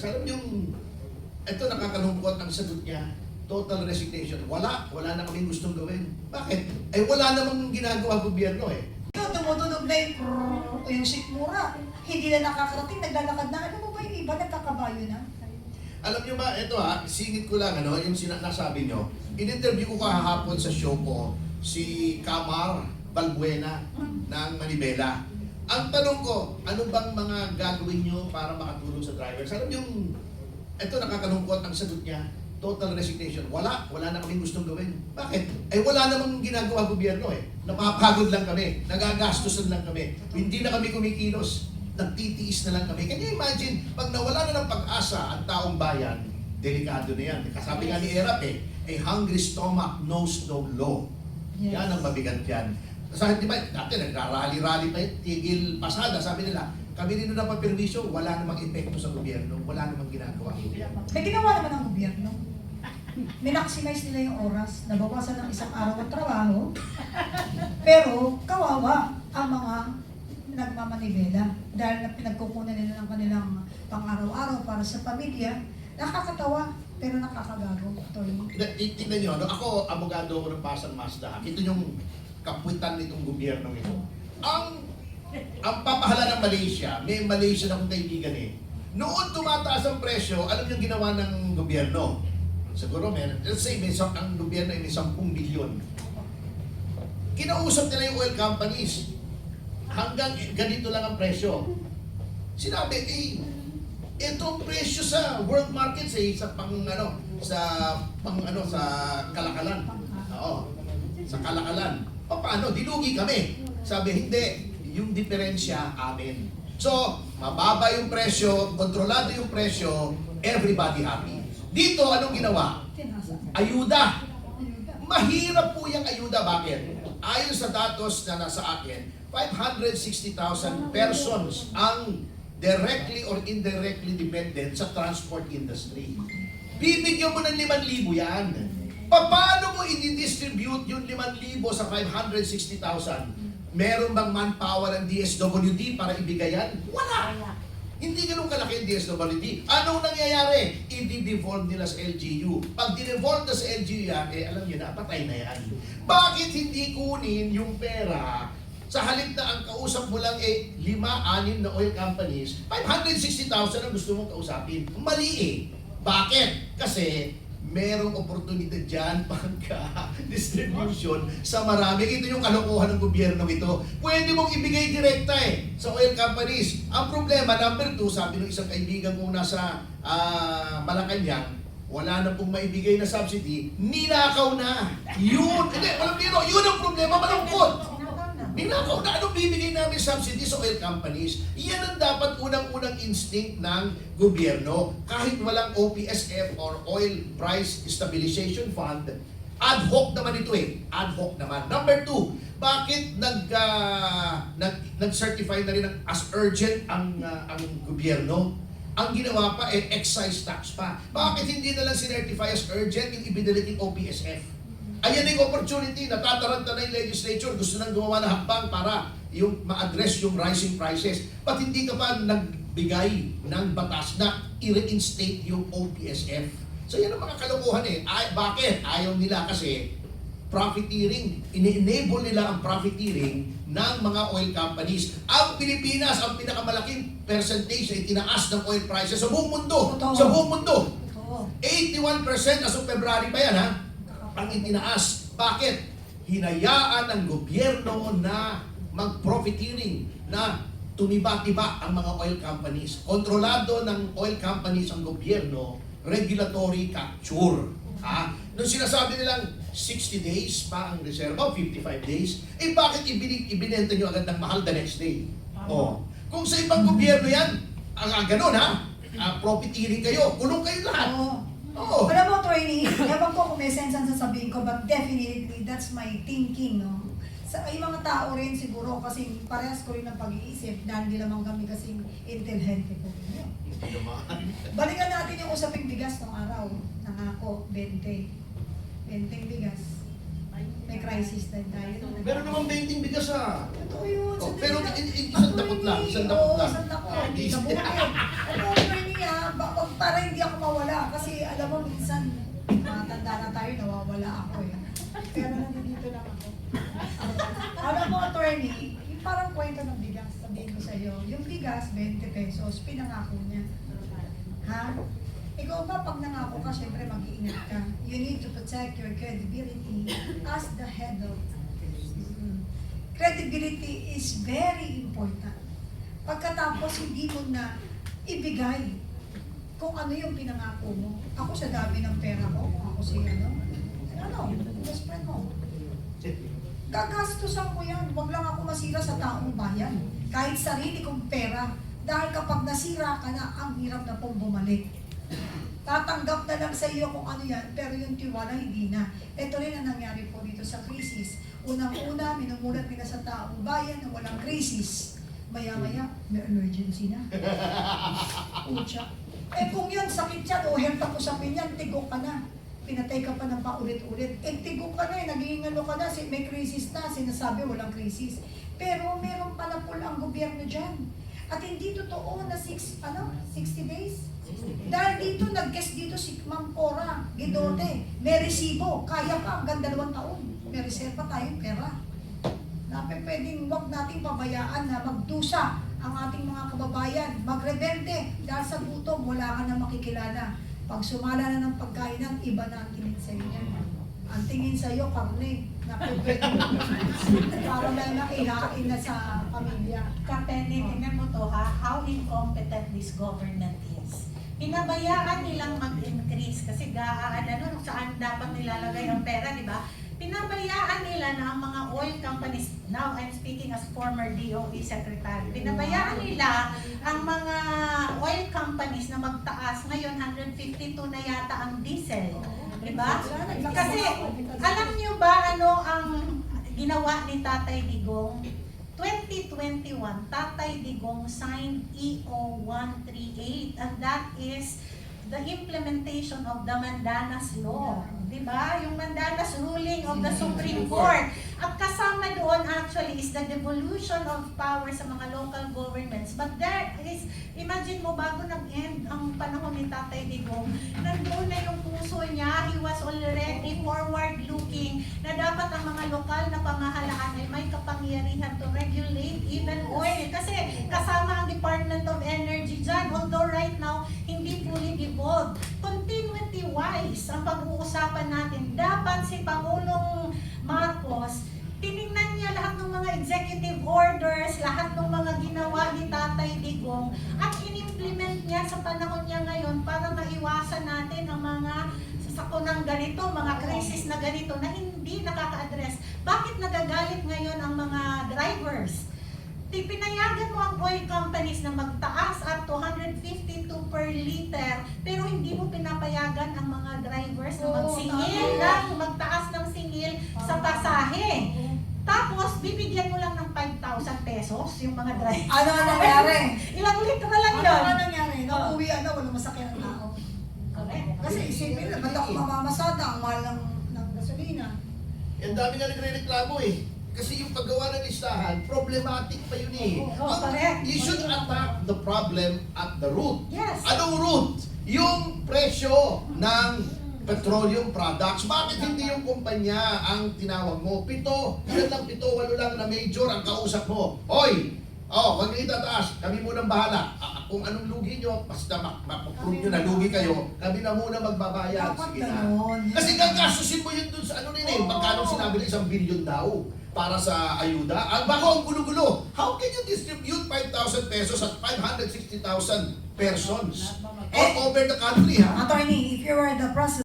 Alam yung, ito nakakalungkot ang sagot niya, total resignation. Wala na kaming gustong gawin. Bakit? Ay wala namang ginagawa gobyerno eh. Tumutunog na yung sikmura. Hindi na nakakarating, naglalakad na. Ano mo ba yung iba, nagkakabayo na? Alam niyo ba, ito singit ko lang, yung nasabi niyo. In-interview ko kahapon sa show ko, si Kamar Balbuena ng Manibela. Ang tanong ko, ano bang mga gagawin niyo para makatulong sa drivers? Alam niyo, ito nakakalungkot ang sagot niya, total resignation. Wala na kaming gustong gawin. Bakit? Ay wala namang ginagawa gobyerno eh. Napapagod lang kami, nagagastusan lang kami. Hindi na kami kumikilos, nagtitiis na lang kami. Can you imagine, pag nawala na ng pag-asa ang taong bayan, delikado na yan. Kasabi nga ni Erap a hungry stomach knows no law. Yes. Yan ang mabigat yan. Di ba, dati nagrarally-rally pa yun, tigil pasada, sabi nila, kami rin na napaperwisyo, wala namang epekto sa gobyerno, wala namang ginagawa. May ginawa naman ang gobyerno. Minaximize nila yung oras, nabawasan ng isang araw ng trabaho, pero kawawa ang mga nagmamanibela dahil na pinagkukunan nila ng kanilang pang-araw-araw para sa pamilya. Nakakatawa, pero nakakagago. Tingnan nyo, ako, abogado ko ng Pasang Mazda, ito yung kapuitan nitong gobyernong ito. Ang papahala ng Malaysia, may Malaysia na akong kaibigan eh. Noon tumataas ang presyo, alam yung ginawa ng gobyerno. Siguro, let's say, ang gobyerno ay may 10 bilyon. Kinausap nila yung oil companies. Hanggang ganito lang ang presyo. Sinabi, itong presyo sa world markets sa kalakalan. Oo, sa kalakalan. Paano? Dilugi kami. Sabi, hindi. Yung diferensya, amin. So, mababa yung presyo, kontrolado yung presyo, everybody happy. Dito, anong ginawa? Ayuda. Mahirap po yung ayuda. Bakit? Ayon sa datos na nasa akin, 560,000 persons ang directly or indirectly dependent sa transport industry. Bibigyan mo ng 5,000 yan. Paano mo i-distribute yung 5,000 sa 560,000? Meron bang manpower ang DSWD para ibigay yan? Wala! Hindi ganun kalaki ang DSWD. Anong nangyayari? I-devolve nila sa LGU. Pag dinevolve na sa LGU yan, alam nyo na, patay na yan. Bakit hindi kunin yung pera sa halip na ang kausap mo lang 5-6 na oil companies, 560,000 ang gusto mong kausapin? Mali Bakit? Kasi merong oportunidad dyan pagka-distribution sa marami. Ito yung kalokohan ng gobyerno ito. Pwede mong ibigay direkta sa oil companies. Ang problema, number 2, sabi ng isang kaibigan kong nasa Malacanang, wala na pong maibigay na subsidy, ninakaw na. Yun! Hindi, walang biro. Yun ang problema, malungkot. Ninakaw na. Anong bibigay namin subsidy sa oil companies? Yan ang dapat unang-unang instinct ng gobyerno. Kahit walang OPSF or Oil Price Stabilization Fund, ad hoc naman ito Ad hoc naman. Number 2, bakit nag-certify na rin as urgent ang gobyerno? Ang ginawa pa excise tax pa. Bakit hindi na lang sinertify as urgent yung ibinalik yung OPSF? Ayan yung opportunity, natataranta na yung legislature, gusto nang gumawa ng hakbang para yung ma-address yung rising prices. Ba't hindi ka pa nagbigay ng batas na i-reinstate yung OPSF? So yan ang mga kalokohan Bakit? Ayaw nila kasi profiteering. Ini-enable nila ang profiteering ng mga oil companies. Ang Pilipinas, ang pinakamalaking percentage ay tinaas ng oil prices sa buong mundo. Totoo. Sa buong mundo. Totoo. 81% as of February pa yan ang itinaas. Bakit? Hinayaan ng gobyerno na mag-profiteering, na tumiba-tiba ang mga oil companies. Kontrolado ng oil companies ang gobyerno, regulatory capture. Nung sinasabi nilang 60 days pa ang reserva, 55 days, bakit ibinenta nyo agad ng mahal the next day? Kung sa ibang gobyerno yan, ganun profiteering kayo, kulong kayo lahat. Alam mo, Troy, ewan ko kung may sense ang sasabihin ko, but definitely, that's my thinking, no? Sa yung mga tao rin siguro, kasi parehas ko rin ang pag-iisip, dahil hindi naman kami kasing intelligent po. Balikan natin yung usaping bigas ng araw. Nangako, 20 bigas. May crisis na tayo. Meron namang 20 bigas Totoo yun. pero isang dakot lang. Isang dakot. Hindi ka bukid. Ano, Troy, para hindi ako mawala. Kasi alam mo, minsan, matanda na tayo, nawawala ako eh. Pero nandito lang ako. Alam mo, attorney, yung parang kwento ng bigas, sabihin ko sa iyo, yung bigas, 20 pesos, pinangako niya. Ha? Ikaw ba, pag nangako ka, syempre mag-iingat ka. You need to protect your credibility as the head of credibility is very important. Pagkatapos, hindi mo na ibigay kung ano yung pinangako mo. Ako sa dami ng pera ko, ako si best friend mo. Gagastusan ko yan. Huwag lang ako masira sa taong bayan. Kahit sarili kong pera. Dahil kapag nasira ka na, ang hirap na pong bumalik. Tatanggap na lang sa iyo kung ano yan, pero yung tiwala hindi na. Ito rin ang nangyari po dito sa krisis. Unang-una, minumulat nila sa taong bayan na walang krisis. Maya-maya, may emergency na. Pucha. Eh kung yun, sakit yan, o health ako sa pinyan, tigo ka na. Pinatay ka pa ng paulit-ulit. Eh tigo ka na, naging ano ka na, may krisis na, sinasabi walang krisis. Pero meron pala po ang gobyerno dyan. At hindi totoo na 60 days. Dahil dito, nag-guest dito si Ma'am Cora Guidote. May resibo, kaya pa hanggang 2 taon. May reserva tayong pera. Pwedeng wag nating pabayaan na magdusa ang ating mga kababayan, magrebelde dahil sa gutom, wala ka na makikilala. Pag sumala na ng pagkainan, iba na ang tingin sa iyo yan. Ang tingin sa iyo, karne, na pwede para may maihain na sa pamilya. Kapene, tingnan mo to ha, how incompetent this government is. Pinabayaan nilang mag-increase kasi kung saan dapat nilalagay ang pera, di ba? Pinabayaan nila na ang mga oil companies, now I'm speaking as former DOE secretary, pinabayaan nila ang mga oil companies na magtaas. Ngayon, 152 na yata ang diesel. Diba? Kasi, alam niyo ba ano ang ginawa ni Tatay Digong? 2021, Tatay Digong signed EO 138 and that is the implementation of the Mandanas Law. Diba? Yung Mandanas ruling of the Supreme Court. At kasama doon actually is the devolution of power sa mga local governments. But there is, imagine mo, bago nag-end ang panahon ni Tatay Digong, nandoon na yung puso niya, he was already forward-looking na dapat ang mga lokal na pamahalaan ay may kapangyarihan to regulate even oil. Kasi kasama ang Department of Energy dyan. Although right now, hindi fully devolved. Continuity-wise, ang pag-uusapan natin, dapat si Pangulong Marcos, tinignan niya lahat ng mga executive orders, lahat ng mga ginawa ni Tatay Digong, at in-implement niya sa panahon niya ngayon para maiwasan natin ang mga sasakunang ganito, mga krisis na ganito na hindi nakaka-address. Bakit nagagalit ngayon ang mga drivers? Pinayagan mo ang oil companies na magtaas at 252 per liter, pero hindi mo pinapayagan ang mga drivers na magsingil ng magtaas ng singil sa pasahe. Tapos, bibigyan mo lang ng 5,000 pesos yung mga drivers. Ano ang nangyari? Ilang litro lang Ano yun? ang nangyari? Nauwi walang masakyan ng tao. Correct. Kasi isipin na, ba't ako mamamasada ang mahal ng gasolina? Ang dami na nagre-reklamo eh. Kasi yung paggawa ng listahan, problematic pa yun eh. Correct. You should attack the problem at the root. Yes. Anong root? Yung presyo ng petroleum products. Bakit hindi yung kumpanya ang tinawag mo? 7, 8 lang na major ang kausap mo. Hoy! Huwag niyo itataas. Kami munang bahala. Kung anong lugi nyo, basta mag-prove nyo na lugi kayo, kami na muna magbabayad. Dapat Sige na. ganon. Kasi gagastusin mo yun dun sa ano nila eh. Magkano sinabi na 1 billion daw para sa ayuda. Ang bako ang gulo-gulo. How can you distribute 5,000 pesos at 560,000 persons all over the country, ha? Attorney, if you were the president,